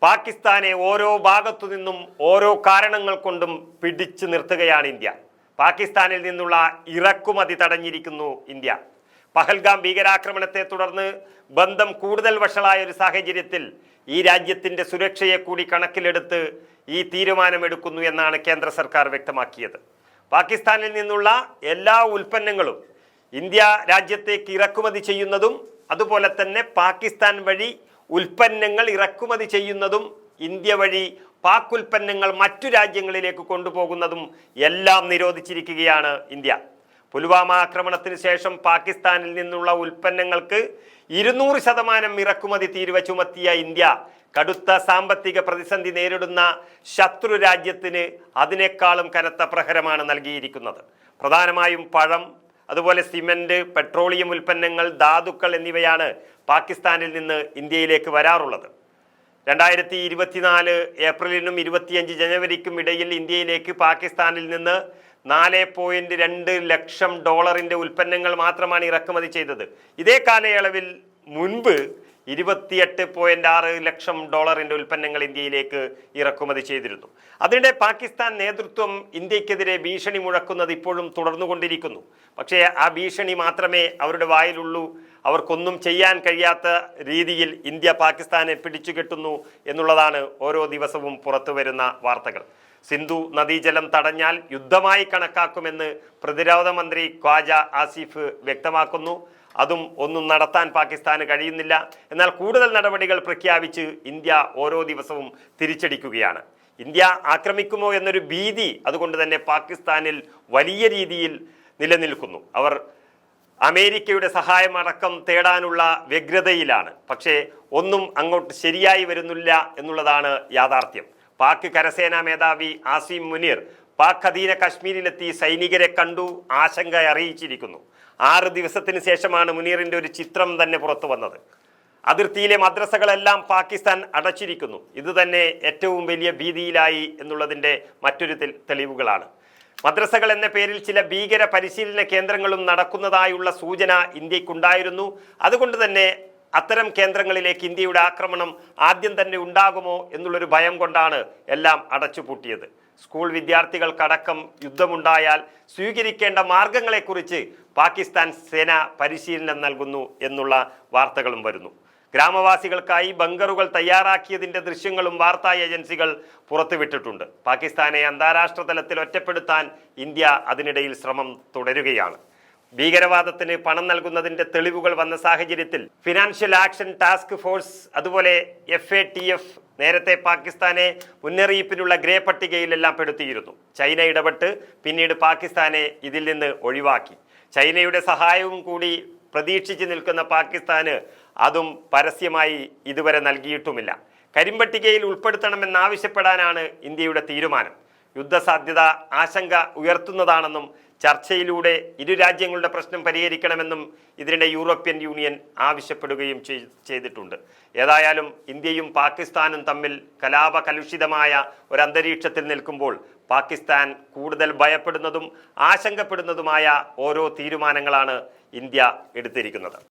പാകിസ്ഥാനെ ഓരോ ഭാഗത്തു നിന്നും ഓരോ കാരണങ്ങൾ കൊണ്ടും പിടിച്ചു നിർത്തുകയാണ് ഇന്ത്യ. പാകിസ്ഥാനിൽ നിന്നുള്ള ഇറക്കുമതി തടഞ്ഞിരിക്കുന്നു ഇന്ത്യ. പഹൽഗാം ഭീകരാക്രമണത്തെ തുടർന്ന് ബന്ധം കൂടുതൽ വഷളായ ഒരു സാഹചര്യത്തിൽ ഈ രാജ്യത്തിന്റെ സുരക്ഷയെ കൂടി കണക്കിലെടുത്ത് ഈ തീരുമാനമെടുക്കുന്നു എന്നാണ് കേന്ദ്ര സർക്കാർ വ്യക്തമാക്കിയത്. പാകിസ്ഥാനിൽ നിന്നുള്ള എല്ലാ ഉൽപ്പന്നങ്ങളും ഇന്ത്യ രാജ്യത്തേക്ക് ഇറക്കുമതി ചെയ്യുന്നതും അതുപോലെ തന്നെ പാകിസ്ഥാൻ വഴി ഉൽപ്പന്നങ്ങൾ ഇറക്കുമതി ചെയ്യുന്നതും ഇന്ത്യ വഴി പാക് ഉൽപ്പന്നങ്ങൾ മറ്റു രാജ്യങ്ങളിലേക്ക് കൊണ്ടുപോകുന്നതും എല്ലാം നിരോധിച്ചിരിക്കുകയാണ് ഇന്ത്യ. പുൽവാമ ആക്രമണത്തിന് ശേഷം പാകിസ്ഥാനിൽ നിന്നുള്ള ഉൽപ്പന്നങ്ങൾക്ക് 200% ഇറക്കുമതി തീരുവ ചുമത്തിയ ഇന്ത്യ കടുത്ത സാമ്പത്തിക പ്രതിസന്ധി നേരിടുന്ന ശത്രു രാജ്യത്തിന് അതിനേക്കാളും കനത്ത പ്രഹരമാണ് നൽകിയിരിക്കുന്നത്. പ്രധാനമായും പഴം, അതുപോലെ സിമന്റ്, പെട്രോളിയം ഉൽപ്പന്നങ്ങൾ, ധാതുക്കൾ എന്നിവയാണ് പാകിസ്ഥാനിൽ നിന്ന് ഇന്ത്യയിലേക്ക് വരാറുള്ളത്. 2024 ഏപ്രിലിനും 25 ജനുവരിക്കും ഇടയിൽ ഇന്ത്യയിലേക്ക് പാകിസ്ഥാനിൽ നിന്ന് $4.2 ലക്ഷം ഉൽപ്പന്നങ്ങൾ മാത്രമാണ് ഇറക്കുമതി ചെയ്തത്. ഇതേ കാലയളവിൽ മുൻപ് 28.6 ലക്ഷം ഉൽപ്പന്നങ്ങൾ ഇന്ത്യയിലേക്ക് ഇറക്കുമതി ചെയ്തിരുന്നു. അതിനിടെ പാകിസ്ഥാൻ നേതൃത്വം ഇന്ത്യക്കെതിരെ ഭീഷണി മുഴക്കുന്നത് ഇപ്പോഴും തുടർന്നുകൊണ്ടിരിക്കുന്നു. പക്ഷേ ആ ഭീഷണി മാത്രമേ അവരുടെ വായിലുള്ളൂ. അവർക്കൊന്നും ചെയ്യാൻ കഴിയാത്ത രീതിയിൽ ഇന്ത്യ പാകിസ്ഥാനെ പിടിച്ചുകെട്ടുന്നു എന്നുള്ളതാണ് ഓരോ ദിവസവും പുറത്തു വരുന്ന വാർത്തകൾ. സിന്ധു നദീജലം തടഞ്ഞാൽ യുദ്ധമായി കണക്കാക്കുമെന്ന് പ്രതിരോധ മന്ത്രി ഖ്വാജ ആസിഫ് വ്യക്തമാക്കുന്നു. അതും ഒന്നും നടത്താൻ പാകിസ്ഥാന് കഴിയുന്നില്ല. എന്നാൽ കൂടുതൽ നടപടികൾ പ്രഖ്യാപിച്ച് ഇന്ത്യ ഓരോ ദിവസവും തിരിച്ചടിക്കുകയാണ്. ഇന്ത്യ ആക്രമിക്കുമോ എന്നൊരു ഭീതി അതുകൊണ്ട് തന്നെ പാകിസ്ഥാനിൽ വലിയ രീതിയിൽ നിലനിൽക്കുന്നു. അവർ അമേരിക്കയുടെ സഹായമടക്കം തേടാനുള്ള വ്യഗ്രതയിലാണ്. പക്ഷേ ഒന്നും അങ്ങോട്ട് ശരിയായി വരുന്നില്ല എന്നുള്ളതാണ് യാഥാർത്ഥ്യം. പാക് കരസേനാ മേധാവി ആസിം മുനീർ പാക് അധീന കശ്മീരിലെത്തി സൈനികരെ കണ്ടു ആശങ്ക അറിയിച്ചിരിക്കുന്നു. 6 ദിവസത്തിന് ശേഷമാണ് മുനീറിന്റെ ഒരു ചിത്രം തന്നെ പുറത്തു വന്നത്. അതിർത്തിയിലെ മദ്രസകളെല്ലാം പാകിസ്ഥാൻ അടച്ചിരിക്കുന്നു. ഇത് തന്നെ ഏറ്റവും വലിയ ഭീതിയിലായി എന്നുള്ളതിൻ്റെ മറ്റൊരു തെളിവുകളാണ്. മദ്രസകൾ എന്ന പേരിൽ ചില ഭീകര പരിശീലന കേന്ദ്രങ്ങളും നടക്കുന്നതായുള്ള സൂചന ഇന്ത്യക്കുണ്ടായിരുന്നു. അതുകൊണ്ട് തന്നെ അത്തരം കേന്ദ്രങ്ങളിലേക്ക് ഇന്ത്യയുടെ ആക്രമണം ആദ്യം തന്നെ ഉണ്ടാകുമോ എന്നുള്ളൊരു ഭയം കൊണ്ടാണ് എല്ലാം അടച്ചുപൂട്ടിയത്. സ്കൂൾ വിദ്യാർത്ഥികൾക്കടക്കം യുദ്ധമുണ്ടായാൽ സ്വീകരിക്കേണ്ട മാർഗങ്ങളെക്കുറിച്ച് പാകിസ്ഥാൻ സേന പരിശീലനം നൽകുന്നു എന്നുള്ള വാർത്തകളും വരുന്നു. ഗ്രാമവാസികൾക്കായി ബങ്കറുകൾ തയ്യാറാക്കിയതിൻ്റെ ദൃശ്യങ്ങളും വാർത്താ ഏജൻസികൾ പുറത്തുവിട്ടിട്ടുണ്ട്. പാകിസ്ഥാനെ അന്താരാഷ്ട്ര തലത്തിൽ ഒറ്റപ്പെടുത്താൻ ഇന്ത്യ അതിനിടയിൽ ശ്രമം തുടരുകയാണ്. ഭീകരവാദത്തിന് പണം നൽകുന്നതിൻ്റെ തെളിവുകൾ വന്ന സാഹചര്യത്തിൽ ഫിനാൻഷ്യൽ ആക്ഷൻ ടാസ്ക് ഫോഴ്സ് അതുപോലെ FATF നേരത്തെ പാകിസ്ഥാനെ മുന്നറിയിപ്പിനുള്ള ഗ്രേ പട്ടികയിലെല്ലാം പെടുത്തിയിരുന്നു. ചൈന ഇടപെട്ട് പിന്നീട് പാകിസ്ഥാനെ ഇതിൽ നിന്ന് ഒഴിവാക്കി. ചൈനയുടെ സഹായവും കൂടി പ്രതീക്ഷിച്ച് നിൽക്കുന്ന പാകിസ്ഥാന് അതും പരസ്യമായി ഇതുവരെ നൽകിയിട്ടുമില്ല. കരിമ്പട്ടികയിൽ ഉൾപ്പെടുത്തണമെന്നാവശ്യപ്പെടാനാണ് ഇന്ത്യയുടെ തീരുമാനം. യുദ്ധസാധ്യത ആശങ്ക ഉയർത്തുന്നതാണെന്നും ചർച്ചയിലൂടെ ഇരു രാജ്യങ്ങളുടെ പ്രശ്നം പരിഹരിക്കണമെന്നും ഇതിനിടെ യൂറോപ്യൻ യൂണിയൻ ആവശ്യപ്പെടുകയും ചെയ്തിട്ടുണ്ട്. ഏതായാലും ഇന്ത്യയും പാകിസ്ഥാനും തമ്മിൽ കലാപകലുഷിതമായ ഒരു അന്തരീക്ഷത്തിൽ നിൽക്കുമ്പോൾ പാകിസ്ഥാൻ കൂടുതൽ ഭയപ്പെടുന്നതും ആശങ്കപ്പെടുന്നതുമായ ഓരോ തീരുമാനങ്ങളാണ് ഇന്ത്യ എടുത്തിരിക്കുന്നത്.